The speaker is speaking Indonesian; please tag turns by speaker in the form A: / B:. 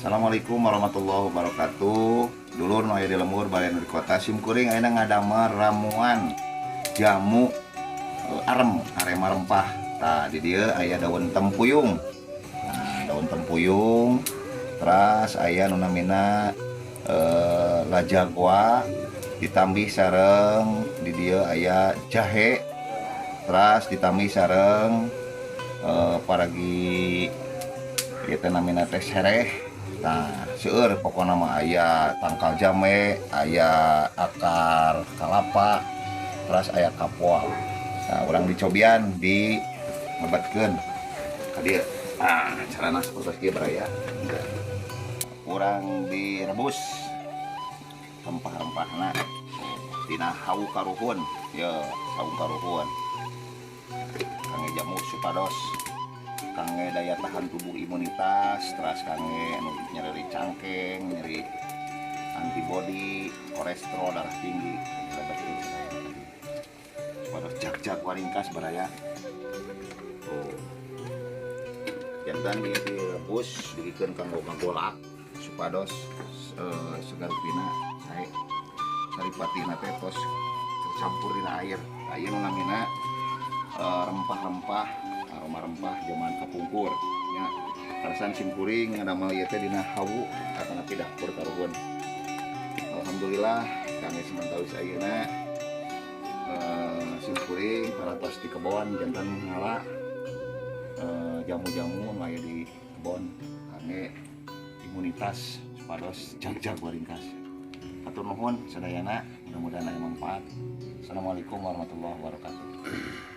A: Assalamualaikum warahmatullahi wabarakatuh. Dulur nu aya di lembur balen di kota simkuring ayeuna ngadamel ramuan jamu arema rempah. Tah di dieu aya daun tempuyung. Daun tempuyung. Terus aya nu namina lajagwa ditambih sareng di dieu aya jahe. Terus ditambih sareng paragi ieu namina teh sereh. Nah, seueur pokoknya mah aya tangkal jame, aya akar kalapa, terus aya kapoal. Nah, urang dicobian di ngebatkeun ka dieu. Carana seperti ieu baraya. Urang direbus rempah-rempahna tina hawu karuhun. Ye, hawu karuhun. Kangge jamu supados. Kangge daya tahan tubuh imunitas, terus kangge nyeri cangkeng, nyeri antibody, kolesterol darah tinggi, waduh jak waringkas baraya. Jantan direbus, dikeun kanggo ngagolak supados segarupina sae saripatina teh tos campur dina air. Aya nu namina rempah-rempah aroma rempah zaman kapungkur nya karasan simkuring ngadamel ieu teh dina hawu atana ti dapur karuhun. Alhamdulillah kami sementawis ayeuna simkuring parantos di kebon jantan ngala jamu-jamu nu aya di kebon kangge imunitas supados jag waringkas. Hatur nuhun sadayana, mudah-mudahan aya manfaat. Assalamualaikum warahmatullahi wabarakatuh.